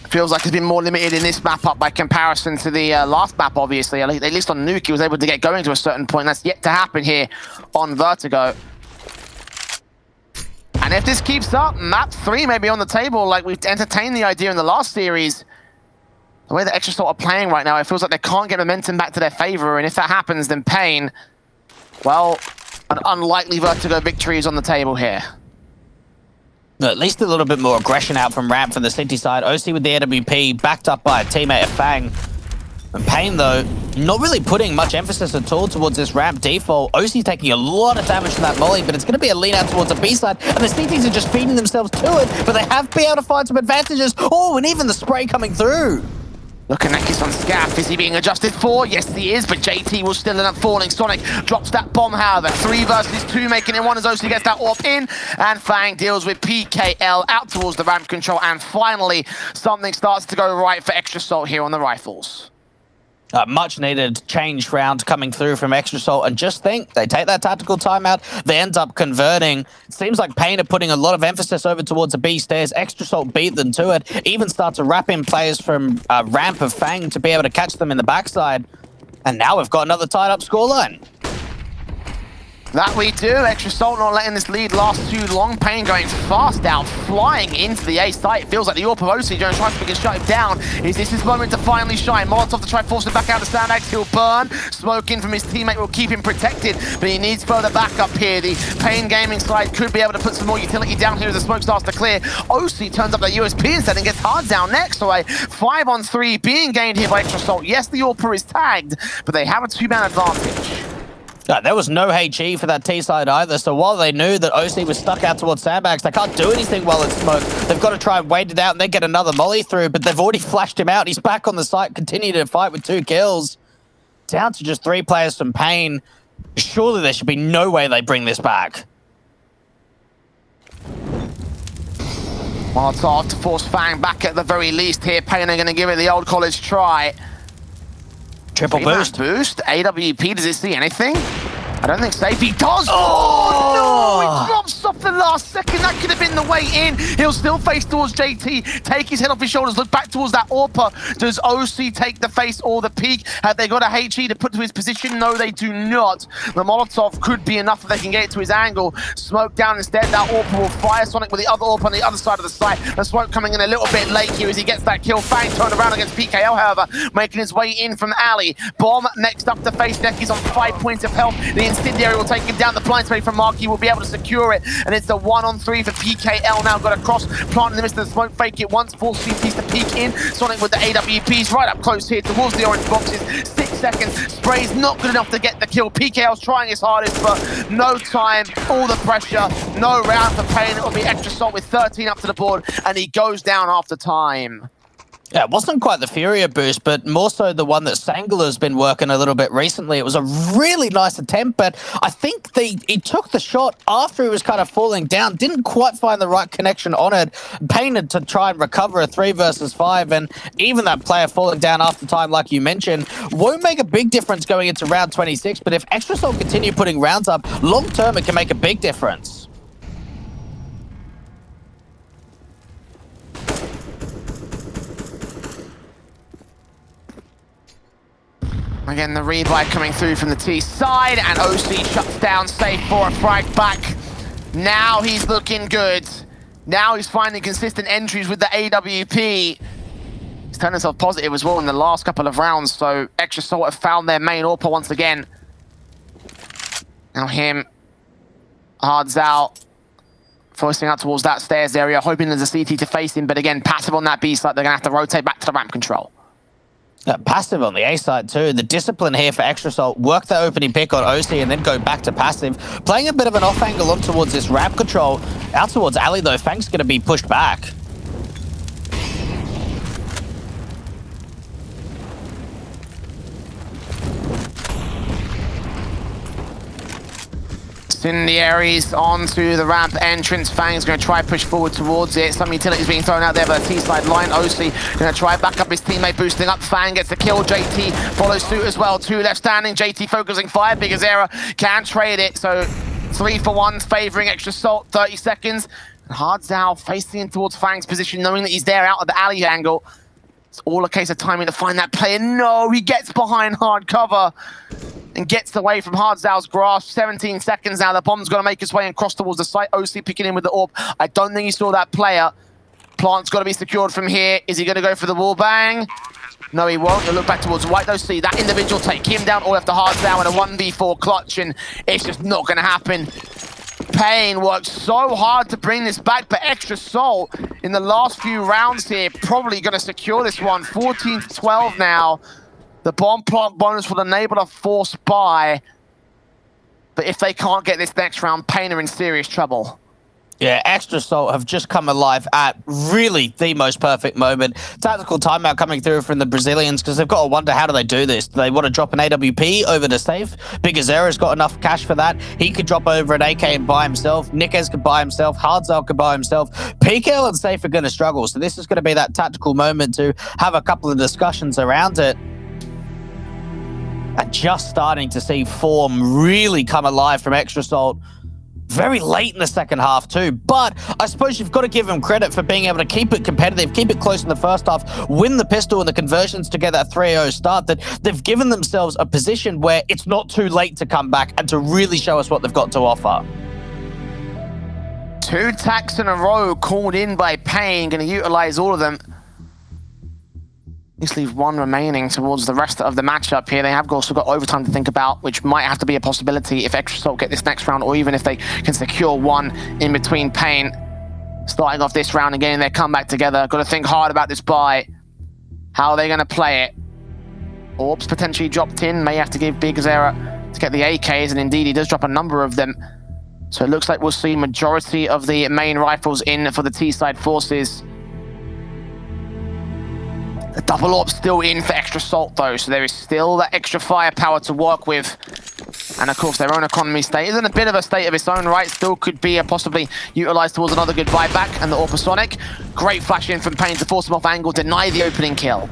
Feels like he's been more limited in this map up by comparison to the last map, obviously. At least on Nuke, he was able to get going to a certain point. That's yet to happen here on Vertigo. And if this keeps up, map 3 may be on the table. Like, we've entertained the idea in the last series. The way that Extra Salt are playing right now, it feels like they can't get momentum back to their favor. And if that happens, then paiN, well, an unlikely Vertigo victory is on the table here. At least a little bit more aggression out from ramp from the City side. OC with the AWP, backed up by a teammate of Fang. And paiN, though, not really putting much emphasis at all towards this ramp default. OC taking a lot of damage from that molly, but it's going to be a lean out towards the B side. And the CTs are just feeding themselves to it, but they have been able to find some advantages. Oh, and even the spray coming through. Look at Nekis on Scaff. Is he being adjusted for? Yes, he is, but JT will still end up falling. Sonic drops that bomb, however. 3 versus 2, making it 1 as OC gets that AWP in. And Fang deals with PKL out towards the ramp control. And finally, something starts to go right for Extra Salt here on the rifles. Much needed change round coming through from Extra Salt, and just think, they take that tactical timeout, they end up converting. It seems like paiN are putting a lot of emphasis over towards the B stairs. Extra Salt beat them to it, even start to wrap in players from ramp of Fang to be able to catch them in the backside. And now we've got another tied up scoreline. That we do. Extra Salt not letting this lead last too long. paiN going fast out, flying into the A site. It feels like the AWP of OC trying to we can shut him down. Is this his moment to finally shine? Molotov to try to force him back out of sandbags. He'll burn. Smoke in from his teammate will keep him protected, but he needs further backup here. The paiN gaming side could be able to put some more utility down here as the smoke starts to clear. OC turns up that USP instead and gets hard down next. So a 5-on-3 being gained here by Extra Salt. Yes, the AWP is tagged, but they have a 2-man advantage. There was no HE for that T side either, so while they knew that OC was stuck out towards sandbags, they can't do anything while it's smoke. They've got to try and wait it out and then get another molly through, but they've already flashed him out. He's back on the site, continuing to fight with 2 kills. Down to just 3 players from paiN. Surely there should be no way they bring this back. Molotov to force Fang back at the very least here. paiN are going to give it the old college try. Triple boost. AWP, does it see anything? I don't think so. If he does, oh no! It drops off the last second. That could have been the way in. He'll still face towards JT, take his head off his shoulders, look back towards that AWP. Does OC take the face or the peak? Have they got a HE to put to his position? No, they do not. The Molotov could be enough if they can get it to his angle. Smoke down instead. That AWP will fire Sonic with the other AWP on the other side of the site. The smoke coming in a little bit late here as he gets that kill. Fang turned around against PKL, however, making his way in from alley. Bomb next up to face. Nekis on 5 points of health. The incendiary will take him down. The blind spray from Marky will be able to secure it, and it's a 1-on-3 for PKL now. Got a cross, plant in the midst of the smoke, fake it once, force CTs to peek in. Sonic with the AWPs right up close here towards the orange boxes. 6 seconds, spray's not good enough to get the kill. PKL's trying his hardest, but no time, all the pressure, no round for paiN. It will be Extra Salt with 13 up to the board, and he goes down after time. Yeah, it wasn't quite the Furia boost, but more so the one that Sangler's been working a little bit recently. It was a really nice attempt, but I think he took the shot after he was kind of falling down, didn't quite find the right connection on it. paiN had to try and recover a 3 versus 5, and even that player falling down after time, like you mentioned, won't make a big difference going into round 26, but if Extra Salt continue putting rounds up, long term it can make a big difference. Again, the rebuy coming through from the T side, and OC shuts down safe for a frag back. Now he's looking good. Now he's finding consistent entries with the AWP. He's turned himself positive as well in the last couple of rounds, so Extra Salt have found their main AWP once again. Now him, hards out, forcing out towards that stairs area, hoping there's a CT to face him, but again, passive on that B side, they're going to have to rotate back to the ramp control. Passive on the A side too. The discipline here for Extra Salt, work the opening pick on OC and then go back to passive. Playing a bit of an off angle on towards this ramp control. Out towards alley though, Fang's going to be pushed back. Incendiaries onto the ramp entrance. Fang's going to try push forward towards it. Some utilities being thrown out there by the T-side line. OC going to try back up his teammate, boosting up. Fang gets the kill. JT follows suit as well. 2 left standing. JT focusing fire. Bigazera can trade it. So 3 for 1, favoring Extra Salt. 30 seconds. And Hardzao facing in towards Fang's position, knowing that he's there out of the alley angle. It's all a case of timing to find that player. No, he gets behind hard cover and gets away from Hardzao's grasp. 17 seconds now. The bomb's going to make its way and cross towards the site. OC picking in with the AWP. I don't think he saw that player. Plant's got to be secured from here. Is he going to go for the wall bang? No, he won't. He'll look back towards White. Though, see that individual take him down all after Hardzao in a 1v4 clutch, and it's just not going to happen. paiN worked so hard to bring this back, but Extra Salt in the last few rounds here probably going to secure this one. 14-12 now. The bomb plant bonus will enable a force buy. But if they can't get this next round, paiN are in serious trouble. Yeah, Extra Salt have just come alive at really the most perfect moment. Tactical timeout coming through from the Brazilians, because they've got to wonder, how do they do this? Do they want to drop an AWP over to safe? Bigazera's got enough cash for that. He could drop over an AK and buy himself. Nickez could buy himself. Hardzao could buy himself. PKL and safe are going to struggle. So this is going to be that tactical moment to have a couple of discussions around it. And just starting to see form really come alive from Extra Salt. Very late in the second half too, but I suppose you've got to give them credit for being able to keep it competitive, keep it close in the first half, win the pistol and the conversions to get that 3-0 start, that they've given themselves a position where it's not too late to come back and to really show us what they've got to offer. 2 tacks in a row called in by paiN, going to utilize all of them. Just leave 1 remaining towards the rest of the matchup here. They have also got overtime to think about, which might have to be a possibility if Extra Salt get this next round, or even if they can secure 1 in between paiN. Starting off this round and getting their comeback together. Got to think hard about this buy. How are they going to play it? Orbs potentially dropped in. May have to give Bigazera to get the AKs, and indeed he does drop a number of them. So it looks like we'll see majority of the main rifles in for the T-side forces. The double AWP still in for Extra Salt though, so there is still that extra firepower to work with. And of course their own economy state is in a bit of a state of its own right, still could be possibly utilised towards another good buyback. And the AWPasonic, great flash in from paiN to force him off angle, deny the opening kill.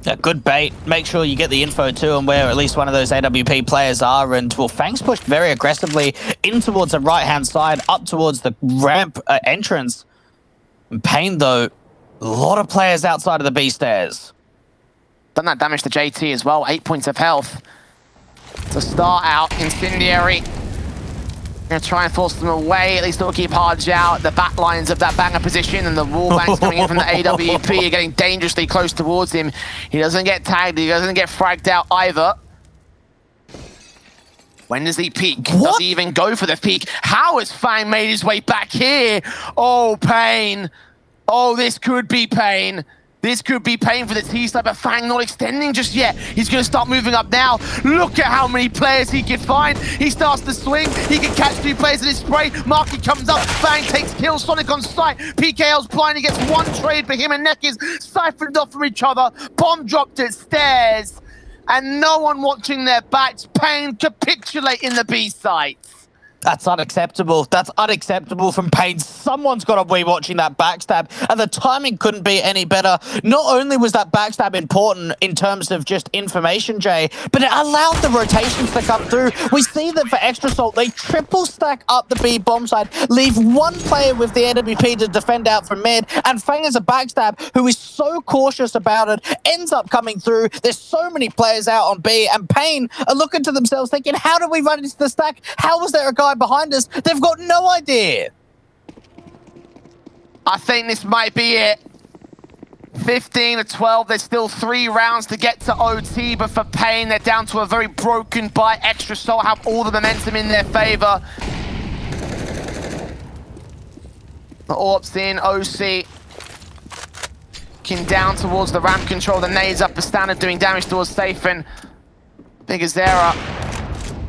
Yeah, good bait. Make sure you get the info too on where at least one of those AWP players are. And well, Fang's pushed very aggressively in towards the right-hand side, up towards the ramp entrance. And paiN though, a lot of players outside of the B stairs. Done that damage to JT as well, 8 points of health. To start out, Incendiary. Gonna try and force them away, at least they'll keep Hardzao at the back lines of that banger position, and the wall bangs coming in from the AWP are getting dangerously close towards him. He doesn't get tagged, he doesn't get fragged out either. When does he peek? What? Does he even go for the peek? How has Fang made his way back here? Oh, paiN. Oh, this could be paiN. This could be paiN for the T-side, but Fang not extending just yet. He's going to start moving up now. Look at how many players he can find. He starts to swing. He can catch 2 players in his spray. Marky comes up. Fang takes kills. Sonic on sight. PKL's blind. He gets 1 trade, but him and Nickez siphoned off from each other. Bomb dropped at stairs. And no one watching their backs. paiN capitulate in the B sites. That's unacceptable. That's unacceptable from paiN. Someone's got to be watching that backstab, and the timing couldn't be any better. Not only was that backstab important in terms of just information, Jay, but it allowed the rotations to come through. We see that for Extra Salt, they triple stack up the B bomb side, leave 1 player with the AWP to defend out from mid, and Fang is a backstab who is so cautious about it, ends up coming through. There's so many players out on B, and paiN are looking to themselves thinking, how do we run into the stack? How was there a guy behind us? They've got no idea. I think this might be it. 15-12, there's still 3 rounds to get to OT, but for paiN, they're down to a very broken buy. Extra Salt have all the momentum in their favor. The AWP's in, OC. Looking down towards the ramp control, the nades up the standard, doing damage towards safe, and Bigazera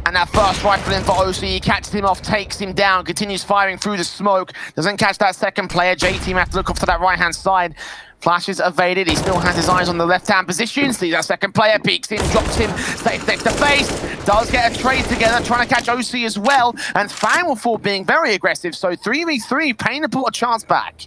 And that first rifle in for OC, he catches him off, takes him down, continues firing through the smoke. Doesn't catch that second player. J-Team have to look off to that right-hand side. Flash is evaded. He still has his eyes on the left-hand position. Sees that second player, peeks in, drops him, safe next to face. Does get a trade together, trying to catch OC as well. And Fang will fall being very aggressive. So 3v3, paiN to put a chance back.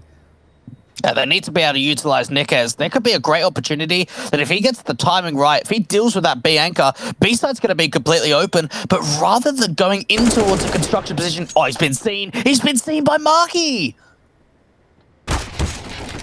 Yeah, they need to be able to utilize Nick as there could be a great opportunity that if he gets the timing right, if he deals with that B anchor, B-side's going to be completely open. But rather than going in towards a construction position, oh, he's been seen. He's been seen by Marky.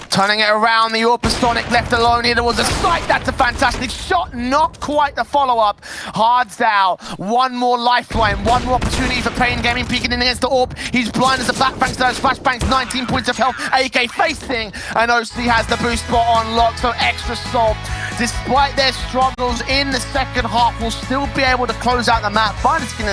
Turning it around, the Orpasonic left alone here. There was a sight. That's a fantastic shot. Not quite the follow-up. Hardzow, one more lifeline, one more opportunity for paiN Gaming, peeking in against the Orp. He's blind as a back, thanks to those flashbangs. 19 points of health. AK facing, and OC has the boost spot on lock. So Extra Soul, despite their struggles in the second half, will still be able to close out the map, find a skin of